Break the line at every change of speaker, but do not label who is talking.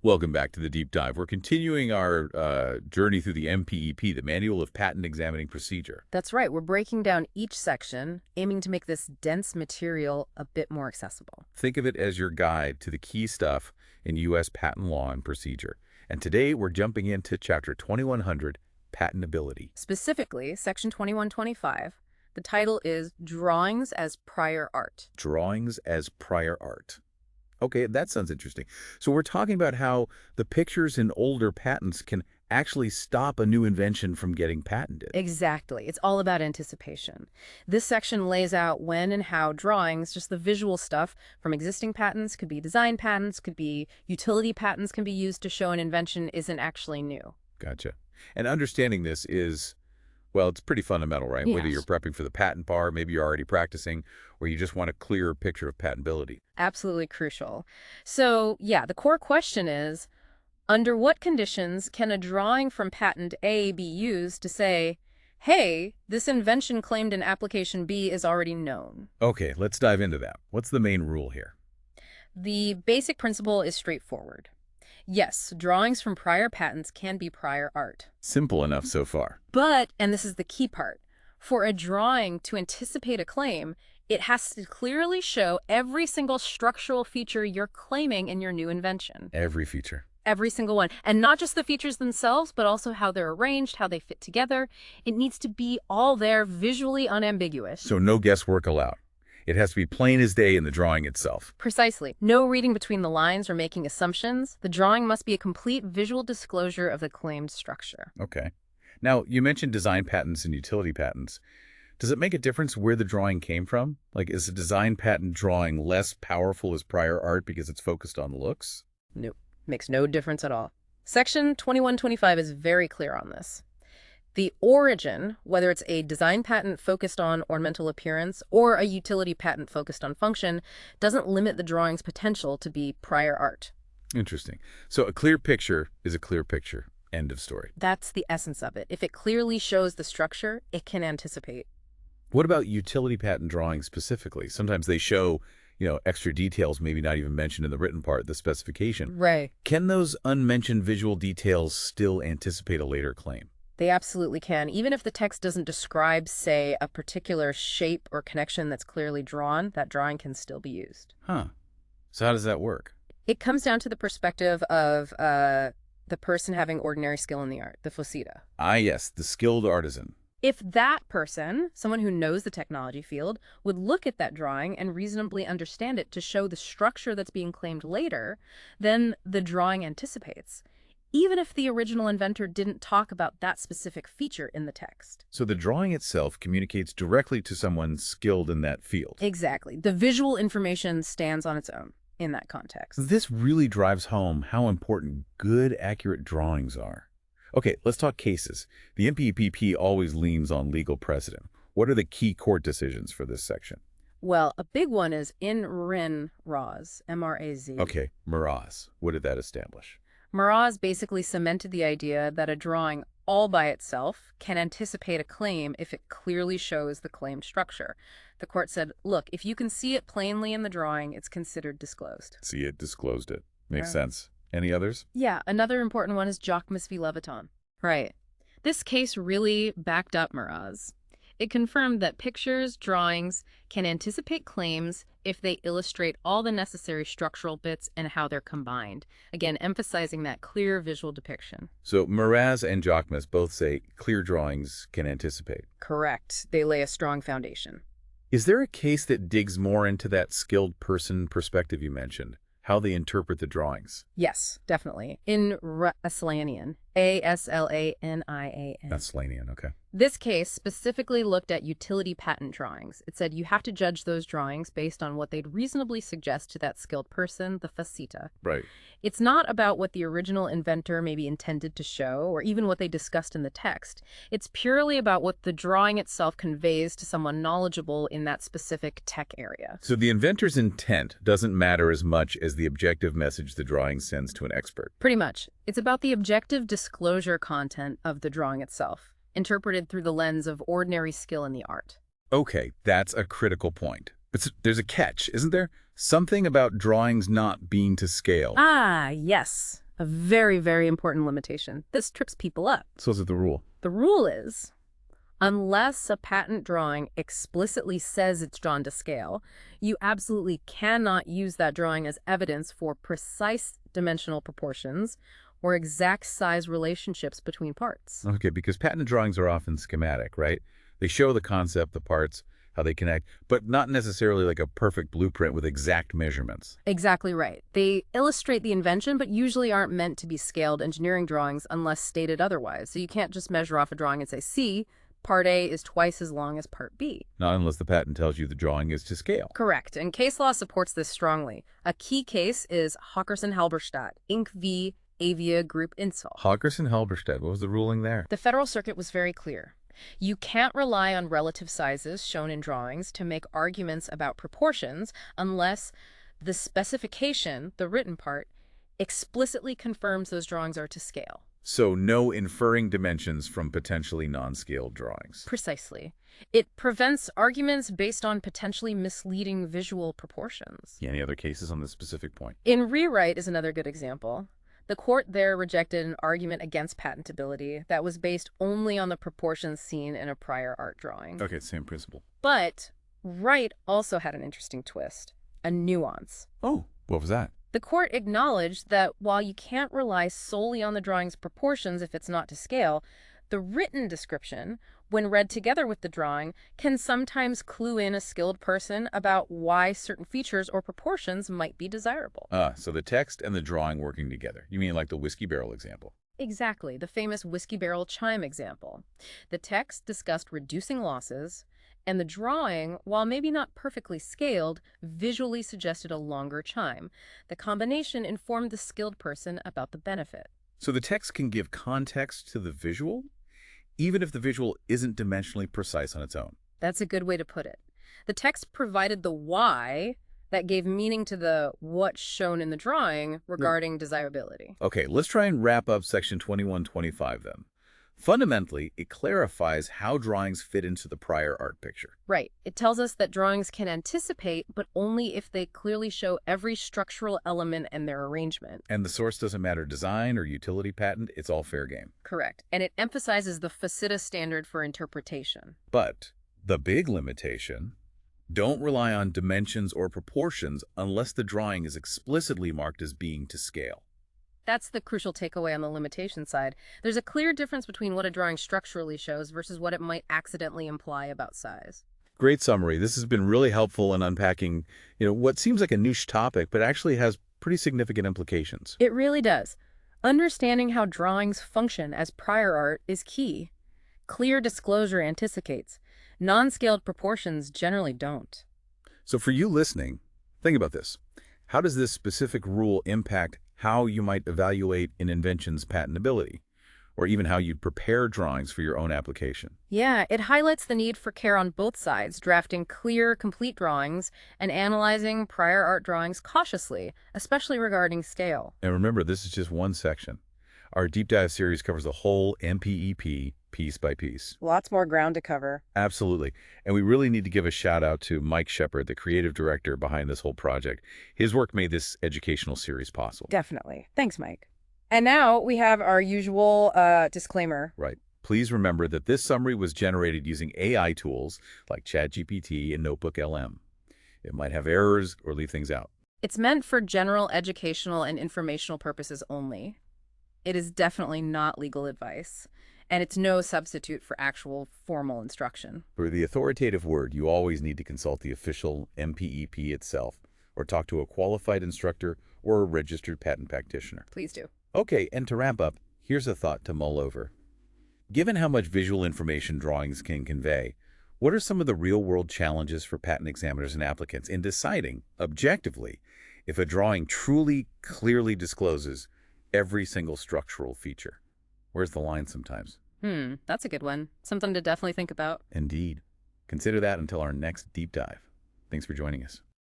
Welcome back to the deep dive. We're continuing our journey through the MPEP, the Manual of Patent Examining Procedure.
That's right, we're breaking down each section, aiming to make this dense material a bit more accessible.
Think of it as your guide to the key stuff in U.S. patent law and procedure. And today we're jumping into Chapter 2100, Patentability.
Specifically, Section 2125, the title is Drawings as Prior Art.
Drawings as prior art. Okay, that sounds interesting. So we're talking about how the pictures in older patents can actually stop a new invention from getting patented.
Exactly. It's all about anticipation. This section lays out when and how drawings, just the visual stuff from existing patents, could be design patents, could be utility patents, can be used to show an invention isn't actually new.
Gotcha. And understanding this is, well, it's pretty fundamental, right? Whether
Yes.
you're prepping for the patent bar, maybe you're already practicing, or you just want a clearer picture of patentability.
Absolutely crucial. So, yeah, the core question is, under what conditions can a drawing from patent A be used to say, hey, this invention claimed in application B is already known?
Okay, let's dive into that. What's the main rule here?
The basic principle is straightforward. Yes, drawings from prior patents can be prior art.
Simple enough so far.
But, and this is the key part, for a drawing to anticipate a claim, it has to clearly show every single structural feature you're claiming in your new invention.
Every feature.
Every single one. And not just the features themselves, but also how they're arranged, how they fit together. It needs to be all there, visually unambiguous.
So no guesswork allowed. It has to be plain as day in the drawing itself.
Precisely. No reading between the lines or making assumptions. The drawing must be a complete visual disclosure of the claimed structure.
Okay. Now, you mentioned design patents and utility patents. Does it make a difference where the drawing came from? Like, is a design patent drawing less powerful as prior art because it's focused on looks?
Nope. Makes no difference at all. Section 2125 is very clear on this. The origin, whether it's a design patent focused on ornamental appearance or a utility patent focused on function, doesn't limit the drawing's potential to be prior art.
Interesting. So a clear picture is a clear picture. End of story.
That's the essence of it. If it clearly shows the structure, it can anticipate.
What about utility patent drawings specifically? Sometimes they show, extra details, maybe not even mentioned in the written part, the specification.
Right.
Can those unmentioned visual details still anticipate a later claim?
They absolutely can. Even if the text doesn't describe, say, a particular shape or connection that's clearly drawn, that drawing can still be used.
Huh. So how does that work?
It comes down to the perspective of the person having ordinary skill in the art, the faceta.
Ah, yes, the skilled artisan.
If that person, someone who knows the technology field, would look at that drawing and reasonably understand it to show the structure that's being claimed later, then the drawing anticipates, even if the original inventor didn't talk about that specific feature in the text.
So the drawing itself communicates directly to someone skilled in that field.
Exactly. The visual information stands on its own in that context.
This really drives home how important good, accurate drawings are. Okay, let's talk cases. The MPEP always leans on legal precedent. What are the key court decisions for this section?
Well, a big one is inferences, M-R-A-Z.
Okay, Maraz. What did that establish?
Maraz basically cemented the idea that a drawing all by itself can anticipate a claim if it clearly shows the claimed structure. The court said, look, if you can see it plainly in the drawing, it's considered disclosed.
See it, disclosed it. Makes
Right.
sense. Any others?
Yeah, another important one is Jacques v. Leviton. Right. This case really backed up Maraz. It confirmed that pictures, drawings, can anticipate claims if they illustrate all the necessary structural bits and how they're combined. Again, emphasizing that clear visual depiction.
So Maraz and Jacques both say clear drawings can anticipate.
Correct. They lay a strong foundation.
Is there a case that digs more into that skilled person perspective you mentioned? How they interpret the drawings?
Yes, definitely. In Aslanian, A-S-L-A-N-I-A-N.
That's Slanian, okay.
This case specifically looked at utility patent drawings. It said you have to judge those drawings based on what they'd reasonably suggest to that skilled person, the faceta.
Right.
It's not about what the original inventor maybe intended to show or even what they discussed in the text. It's purely about what the drawing itself conveys to someone knowledgeable in that specific tech area.
So the inventor's intent doesn't matter as much as the objective message the drawing sends to an expert.
Pretty much. It's about the objective disclosure content of the drawing itself, interpreted through the lens of ordinary skill in the art.
Okay, that's a critical point. But there's a catch, isn't there? Something about drawings not being to scale.
Ah, yes. A very, very important limitation. This trips people up.
So is it the rule?
The rule is, unless a patent drawing explicitly says it's drawn to scale, you absolutely cannot use that drawing as evidence for precise dimensional proportions or exact size relationships between parts.
Okay, because patent drawings are often schematic, right? They show the concept, the parts, how they connect, but not necessarily like a perfect blueprint with exact measurements.
Exactly right. They illustrate the invention, but usually aren't meant to be scaled engineering drawings unless stated otherwise. So you can't just measure off a drawing and say, see, part A is twice as long as part B.
Not unless the patent tells you the drawing is to scale.
Correct, and case law supports this strongly. A key case is Hockerson-Halberstadt, Inc. v. Avia Group Insol.
Hockerson-Halberstadt, what was the ruling there?
The Federal Circuit was very clear. You can't rely on relative sizes shown in drawings to make arguments about proportions unless the specification, the written part, explicitly confirms those drawings are to scale.
So no inferring dimensions from potentially non-scaled drawings.
Precisely. It prevents arguments based on potentially misleading visual proportions.
Yeah, any other cases on this specific point?
In Rewrite is another good example. The court there rejected an argument against patentability that was based only on the proportions seen in a prior art drawing.
Okay, same principle.
But Wright also had an interesting twist, a nuance.
Oh, what was that?
The court acknowledged that while you can't rely solely on the drawing's proportions if it's not to scale, the written description, when read together with the drawing, can sometimes clue in a skilled person about why certain features or proportions might be desirable.
So the text and the drawing working together. You mean like the whiskey barrel example?
Exactly, the famous whiskey barrel chime example. The text discussed reducing losses, and the drawing, while maybe not perfectly scaled, visually suggested a longer chime. The combination informed the skilled person about the benefit.
So the text can give context to the visual, even if the visual isn't dimensionally precise on its own.
That's a good way to put it. The text provided the why that gave meaning to the what's shown in the drawing regarding desirability.
Okay, let's try and wrap up section 2125 then. Fundamentally, it clarifies how drawings fit into the prior art picture.
Right. It tells us that drawings can anticipate, but only if they clearly show every structural element and their arrangement.
And the source doesn't matter design or utility patent, it's all fair game.
Correct. And it emphasizes the faceta standard for interpretation.
But the big limitation, don't rely on dimensions or proportions unless the drawing is explicitly marked as being to scale.
That's the crucial takeaway on the limitation side. There's a clear difference between what a drawing structurally shows versus what it might accidentally imply about size.
Great summary. This has been really helpful in unpacking, what seems like a niche topic, but actually has pretty significant implications.
It really does. Understanding how drawings function as prior art is key. Clear disclosure anticipates. Non-scaled proportions generally don't.
So for you listening, think about this. How does this specific rule impact how you might evaluate an invention's patentability, or even how you'd prepare drawings for your own application?
Yeah, it highlights the need for care on both sides, drafting clear, complete drawings and analyzing prior art drawings cautiously, especially regarding scale.
And remember, this is just one section. Our deep dive series covers the whole MPEP piece by piece.
Lots more ground to cover.
Absolutely. And we really need to give a shout out to Mike Shepard, the creative director behind this whole project. His work made this educational series possible.
Definitely. Thanks, Mike. And now we have our usual disclaimer.
Right. Please remember that this summary was generated using AI tools like ChatGPT and NotebookLM. It might have errors or leave things out.
It's meant for general educational and informational purposes only. It is definitely not legal advice, and it's no substitute for actual formal instruction.
For the authoritative word, you always need to consult the official MPEP itself, or talk to a qualified instructor or a registered patent practitioner.
Please do.
Okay, and to wrap up, here's a thought to mull over. Given how much visual information drawings can convey, what are some of the real-world challenges for patent examiners and applicants in deciding, objectively, if a drawing truly, clearly discloses every single structural feature? Where's the line sometimes?
That's a good one. Something to definitely think about.
Indeed. Consider that until our next deep dive. Thanks for joining us.